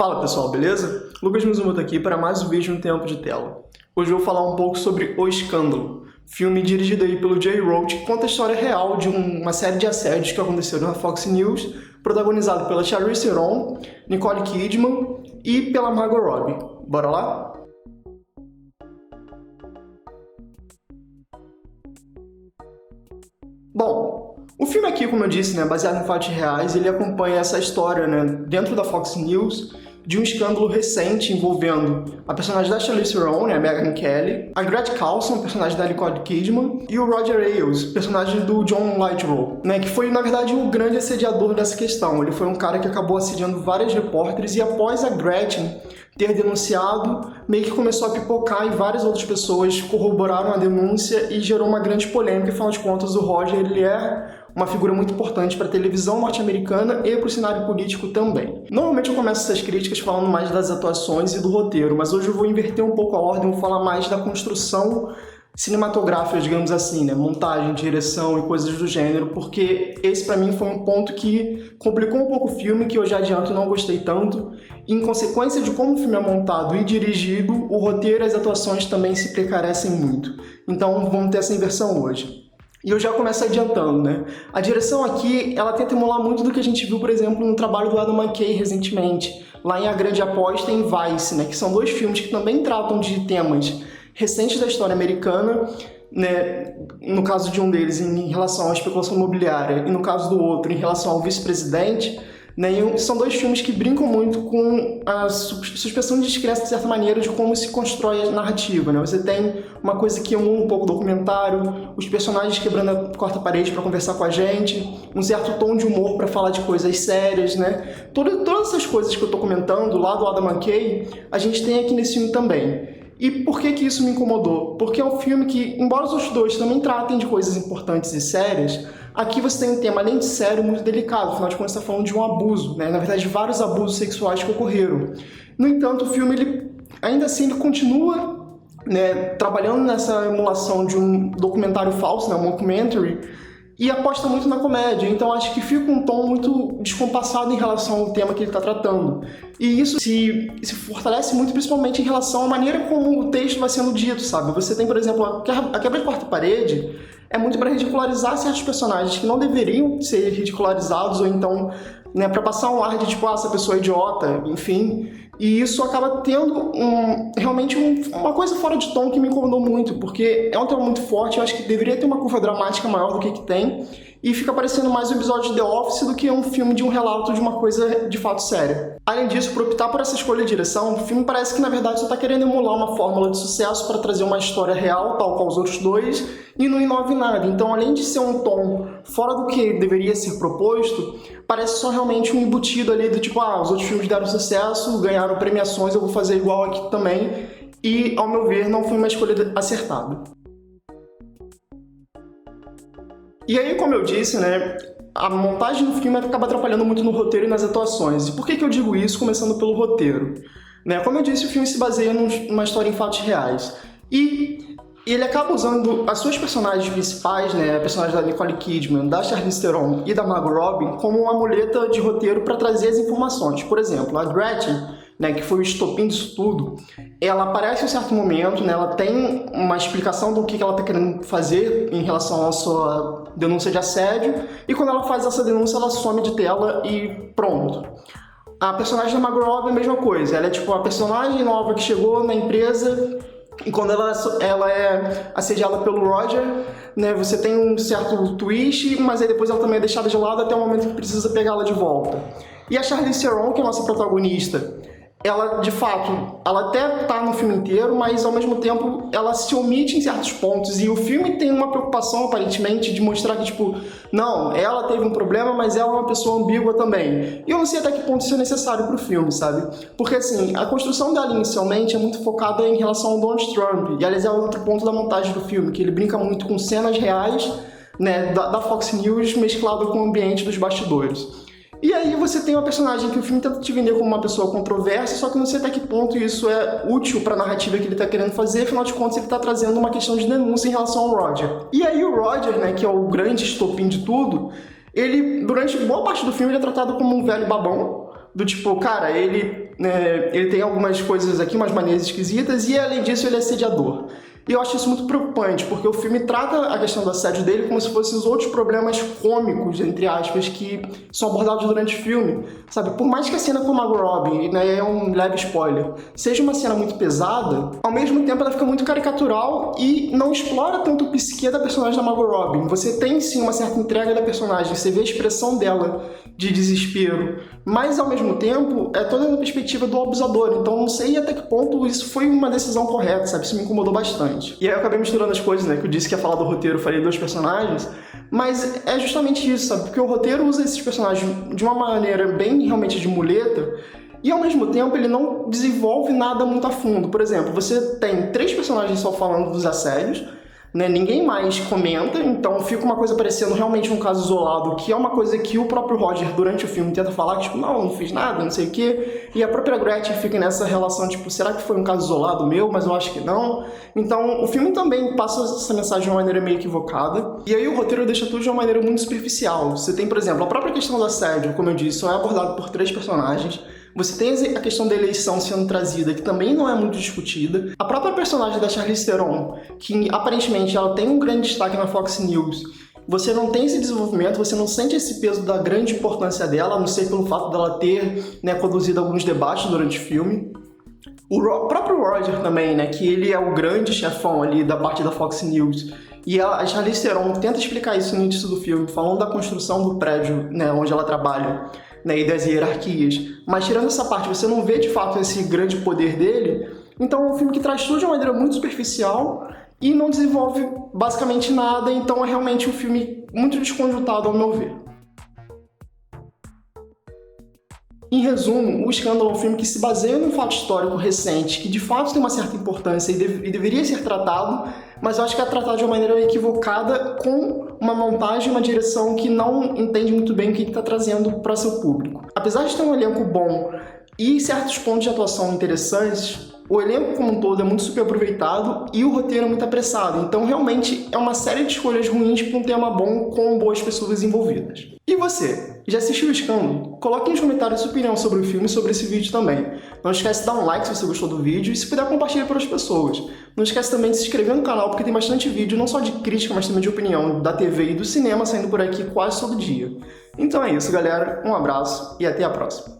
Fala pessoal, beleza? Lucas Mizumoto aqui para mais um vídeo no Tempo de Tela. Hoje eu vou falar um pouco sobre O Escândalo, filme dirigido aí pelo Jay Roach, que conta a história real de uma série de assédios que aconteceram na Fox News, protagonizado pela Charlize Theron, Nicole Kidman e pela Margot Robbie. Bora lá? Bom, o filme aqui, como eu disse, baseado em fatos reais, ele acompanha essa história, dentro da Fox News, de um escândalo recente envolvendo a personagem da Charlize Theron, a Megyn Kelly, a Gretchen Carlson, personagem da Nicole Kidman, e o Roger Ailes, personagem do John Lithgow, que foi, na verdade, o grande assediador dessa questão. Ele foi um cara que acabou assediando várias repórteres e após a Gretchen ter denunciado, meio que começou a pipocar e várias outras pessoas corroboraram a denúncia e gerou uma grande polêmica. Afinal de contas, o Roger ele é uma figura muito importante para a televisão norte-americana e para o cenário político também. Normalmente eu começo essas críticas falando mais das atuações e do roteiro, mas hoje eu vou inverter um pouco a ordem e vou falar mais da construção cinematográfica, digamos assim, montagem, direção e coisas do gênero, porque esse pra mim foi um ponto que complicou um pouco o filme, que eu já adianto não gostei tanto. E, em consequência de como o filme é montado e dirigido, o roteiro e as atuações também se precarecem muito. Então vamos ter essa inversão hoje. E eu já começo adiantando, A direção aqui, ela tenta emular muito do que a gente viu, por exemplo, no trabalho do Adam McKay recentemente, lá em A Grande Aposta e em Vice, que são dois filmes que também tratam de temas recentes da história americana, no caso de um deles em relação à especulação imobiliária e no caso do outro em relação ao vice-presidente, são dois filmes que brincam muito com a suspensão de descrença, de certa maneira, de como se constrói a narrativa. Você tem uma coisa que emula um pouco o documentário, os personagens quebrando a quarta parede para conversar com a gente, um certo tom de humor para falar de coisas sérias, Todas essas coisas que eu estou comentando lá do Adam McKay, a gente tem aqui nesse filme também. E por que isso me incomodou? Porque é um filme que, embora os outros dois também tratem de coisas importantes e sérias, aqui você tem um tema, além de sério, muito delicado. Afinal de contas, você está falando de um abuso, Na verdade, vários abusos sexuais que ocorreram. No entanto, o filme, ele, ainda assim, ele continua trabalhando nessa emulação de um documentário falso, um mockumentary, e aposta muito na comédia, então acho que fica um tom muito descompassado em relação ao tema que ele está tratando. E isso se fortalece muito, principalmente em relação à maneira como o texto vai sendo dito, sabe? Você tem, por exemplo, a quebra de quarta parede é muito para ridicularizar certos personagens que não deveriam ser ridicularizados, ou então, para passar um ar de tipo, essa pessoa é idiota, enfim. E isso acaba tendo realmente uma coisa fora de tom que me incomodou muito, porque é um tema muito forte, eu acho que deveria ter uma curva dramática maior do que tem, e fica parecendo mais um episódio de The Office do que um filme de um relato de uma coisa de fato séria. Além disso, por optar por essa escolha de direção, o filme parece que na verdade só está querendo emular uma fórmula de sucesso para trazer uma história real, tal qual os outros dois, e não inova em nada. Então, além de ser um tom fora do que deveria ser proposto, parece só realmente um embutido ali do tipo, os outros filmes deram sucesso, ganharam premiações, eu vou fazer igual aqui também, e ao meu ver não foi uma escolha acertada. E aí, como eu disse, a montagem do filme acaba atrapalhando muito no roteiro e nas atuações. E por que eu digo isso? Começando pelo roteiro. Como eu disse, o filme se baseia numa história em fatos reais. E ele acaba usando as suas personagens principais, a personagem da Nicole Kidman, da Charlize Theron e da Margot Robbie, como uma muleta de roteiro para trazer as informações. Por exemplo, a Gretchen, que foi o estopim disso tudo, ela aparece em um certo momento, ela tem uma explicação do que ela está querendo fazer em relação à sua denúncia de assédio, e quando ela faz essa denúncia, ela some de tela e pronto. A personagem da Margot Robbie é a mesma coisa, ela é tipo a personagem nova que chegou na empresa, e quando ela é assediada pelo Roger, você tem um certo twist, mas aí depois ela também é deixada de lado até o momento que precisa pegá-la de volta. E a Charlize Theron, que é a nossa protagonista, ela, de fato, ela até tá no filme inteiro, mas ao mesmo tempo ela se omite em certos pontos, e o filme tem uma preocupação, aparentemente, de mostrar que, tipo, não, ela teve um problema, mas ela é uma pessoa ambígua também. E eu não sei até que ponto isso é necessário pro filme, sabe? Porque, assim, a construção dela inicialmente é muito focada em relação ao Donald Trump, e aliás é outro ponto da montagem do filme, que ele brinca muito com cenas reais, da Fox News mesclado com o ambiente dos bastidores. E aí você tem uma personagem que o filme tenta te vender como uma pessoa controversa, só que não sei até que ponto isso é útil para a narrativa que ele está querendo fazer, afinal de contas ele está trazendo uma questão de denúncia em relação ao Roger. E aí o Roger, que é o grande estopim de tudo, ele, durante boa parte do filme, ele é tratado como um velho babão, do tipo, cara, ele né? Ele tem algumas coisas aqui, umas maneiras esquisitas, e além disso ele é assediador. E eu acho isso muito preocupante, porque o filme trata a questão do assédio dele como se fossem os outros problemas cômicos, entre aspas, que são abordados durante o filme, sabe? Por mais que a cena com a Margot Robbie, né, é um leve spoiler, seja uma cena muito pesada, ao mesmo tempo ela fica muito caricatural e não explora tanto o psique da personagem da Margot Robbie. Você tem, sim, uma certa entrega da personagem, você vê a expressão dela de desespero, mas, ao mesmo tempo, é toda a perspectiva do abusador. Então, não sei até que ponto isso foi uma decisão correta, sabe? Isso me incomodou bastante. E aí eu acabei misturando as coisas, né? Que eu disse que ia falar do roteiro, eu falei dos personagens, mas é justamente isso, sabe? Porque o roteiro usa esses personagens de uma maneira bem, realmente, de muleta, e, ao mesmo tempo, ele não desenvolve nada muito a fundo. Por exemplo, você tem 3 personagens só falando dos assédios, né? Ninguém mais comenta, então fica uma coisa parecendo realmente um caso isolado, que é uma coisa que o próprio Roger, durante o filme, tenta falar, que, tipo, não fiz nada, não sei o quê, e a própria Gretchen fica nessa relação, tipo, será que foi um caso isolado meu? Mas eu acho que não. Então, o filme também passa essa mensagem de uma maneira meio equivocada, e aí o roteiro deixa tudo de uma maneira muito superficial. Você tem, por exemplo, a própria questão do assédio, como eu disse, só é abordado por 3 personagens. Você tem a questão da eleição sendo trazida, que também não é muito discutida. A própria personagem da Charlize Theron, que aparentemente ela tem um grande destaque na Fox News, você não tem esse desenvolvimento, você não sente esse peso da grande importância dela, a não ser pelo fato dela ter, né, conduzido alguns debates durante o filme. O próprio Roger também, né, que ele é o grande chefão ali da parte da Fox News. E a Charlize Theron tenta explicar isso no início do filme, falando da construção do prédio, né, onde ela trabalha, né, e das hierarquias. Mas tirando essa parte, você não vê de fato esse grande poder dele. Então é um filme que traz tudo de uma maneira muito superficial e não desenvolve basicamente nada. Então é realmente um filme muito desconjuntado, ao meu ver. Em resumo, O Escândalo é um filme que se baseia num fato histórico recente, que de fato tem uma certa importância e deveria ser tratado, mas eu acho que é tratado de uma maneira equivocada, com uma montagem e uma direção que não entende muito bem o que está trazendo para seu público. Apesar de ter um elenco bom e certos pontos de atuação interessantes, o elenco como um todo é muito superaproveitado e o roteiro é muito apressado. Então, realmente, é uma série de escolhas ruins para um tema bom com boas pessoas envolvidas. E você? Já assistiu O Escândalo? Coloque nos comentários sua opinião sobre o filme e sobre esse vídeo também. Não esquece de dar um like se você gostou do vídeo e, se puder, compartilhe para as pessoas. Não esquece também de se inscrever no canal, porque tem bastante vídeo, não só de crítica, mas também de opinião da TV e do cinema saindo por aqui quase todo dia. Então é isso, galera. Um abraço e até a próxima.